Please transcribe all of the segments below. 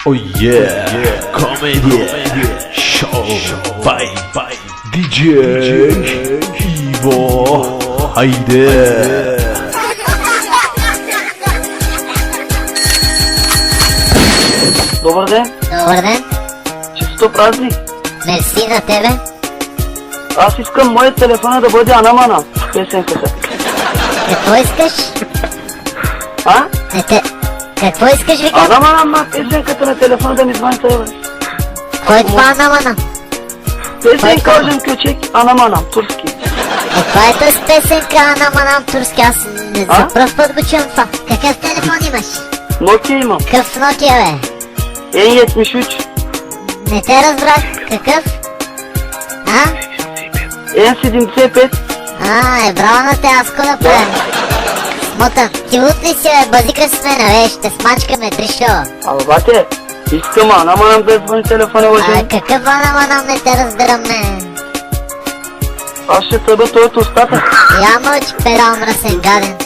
Oh yeah, Comedy Show by DJ Ivo. Haydi. Добър ден! Добър ден! Често празник! Мерси на тебе! Аз искам моят телефон да бъде Анамана, песенката. Какво искаш? А? Какво искаш, викам? Анамана, песенката на телефона да ми звъни тебе. Кой е това Анамана? Песенка Ожен Кючек, Анамана, турски. Каква е тази песенка Анамана турски? Аз за пръв път го чувам това. Какъв телефон имаш? Nokia имам. Какъв Nokia, бе? N73. Не те разбрах. Какъв? А? N75. Браво на те, аз кода правя. Смотан, ти лут ли си, бе? Базикаш с мене, бе, ще смачкаме, тришло. Ама бате, искам Анамана да звъни телефона, Ожен. Какъв Анамана, не те разбирам, не. Аз ще тъба той от устата. Я мълчи, педал мръсен, гаден.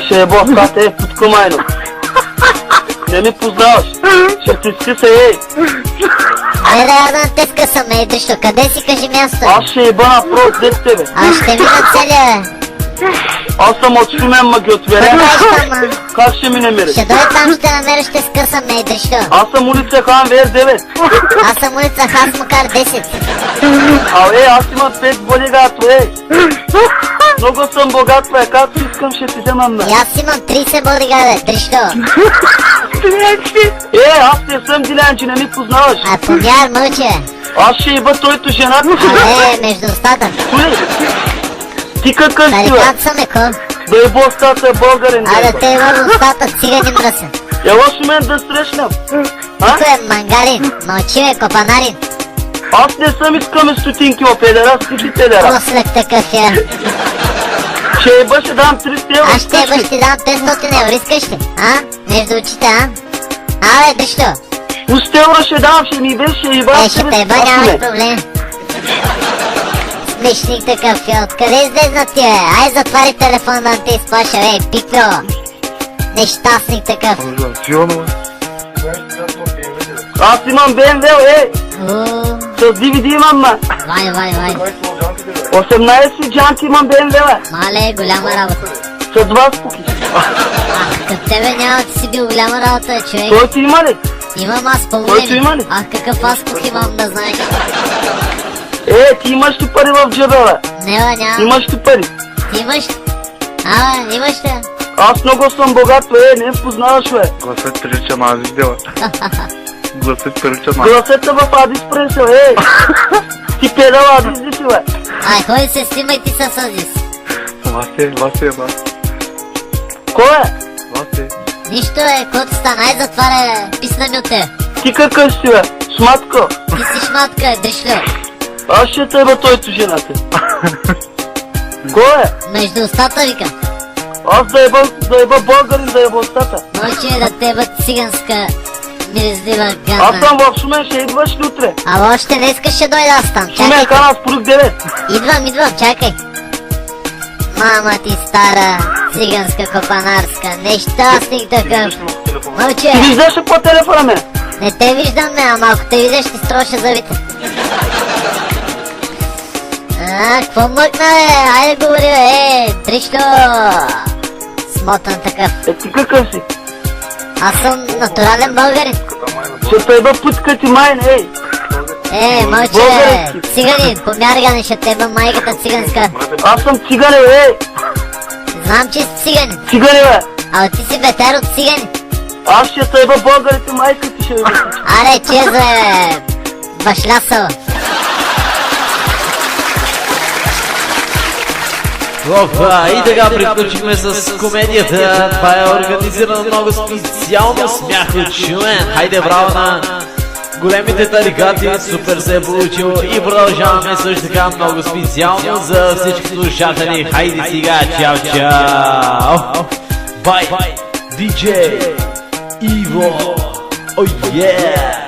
Ще е устата, подкумайно. Не ми познаваш. Ще ти скъса, Не да я да те скъсам, дришло, къде си, кажи място? Аз ще еба на прот след тебе. Аз ще мина целия, бе. Аз съм от Шумен, ма ги отверя. Как ще ми намериш? Ще дойде там, ще намериш, ще скъсам, дришло. Аз съм улица Хан ВР 9. Аз съм улица Хасмакар 10. Аз имам 5 бодигато, Много съм богат, както искам ще ти вземам, И аз имам 30 бодигаде, дришло. Аз не съм дилянчи, не ми познаваш. Помяр, мълче. Аз ще еба тойто жената. Между устата. Ти какъв си, бе? Тарикат съм, ко. Да еба устата, българин. Да те еба устата, цигани мръсен. Ела Шумен да срещнам. Тук е мангарин, мълчи, бе, копанарин. Аз не съм искаме стотинки, педера, си педера. После такъв е. Ще еба, ще дам 300 евро. Аз ще еба, ще дам 500 евро, искаш ли? Между очите, бе, дришло. 100 евро ще дам, ще ми беше, ще еба. Ще те еба, нямаш проблем. Смешник такъв е, откъде излезна ти, бе? Ай, затвари телефон да не те изплаша, бе, пикро. Нещастник такъв. Аз имам BMW, с DVD имам, ма. Вай. 18 джанки имам BMW, бе. Мале, голяма работа. С 2 спуки. Като тебе няма ти си бил голяма работа, човек. Той ти има ли? Имам аз Който има ли? по-големи. Какъв аз пух имам, да знаеш. Ти имаш ли пари в джеба, бе? Не, бе, няма. Имаш ли пари? Ти имаш ли? Имаш ли? Аз много съм богат, не ме познаваш, бе. Гласът прилича на Адис Дела. Гласът прилича на... Гласът е в Адис Пресел, Ти педал Адис ли си, бе? Ходи се, снимай ти с Адис. Васе. Кой е? Васе. Нищо, който стана, затваря, писна ми от те. Ти какъв си, бе? Шматко. Ти си шматка, дришло. Аз ще теба тойто жената. Кой е? Между устата, вика. Аз да еба българин, да еба устата. Мълче да те бъд циганска миризлива гадна. Аз съм в Шумен, ще идваш ли утре? Още не искаш, ще дойда аз там. Шумен, канал Спорук 9. Идвам, чакай. Мама ти стара, циганска копанарска, нещастник такъв. Мълче. Ти виждаш ли по телефона ме? Не те виждам, ама ако те видиш, ще строша зъбите. Какво мъкна, бе? Айде говори, бе, дришло. Смотан такъв. Ти какъв си? Аз съм натурален българин. Ще теба путка ти майна, Мълче, циганин, помяргане, ще теба майката циганска. Аз съм цигане, Знам, че си циганин. Цигане, бе. Ама ти си бетер от цигани. Аз ще теба българите, майка ти ще видиш. Аре, чезе, башлясала. И така приключихме с комедията. Това е организирано много специално. Смях от Шумен. Хайде, браво на големите тарикати. Супер се е получило. И продължаваме също така много специално за всички слушатели. Хайде сега, чао. Бай, DJ Иво. Oh yeah.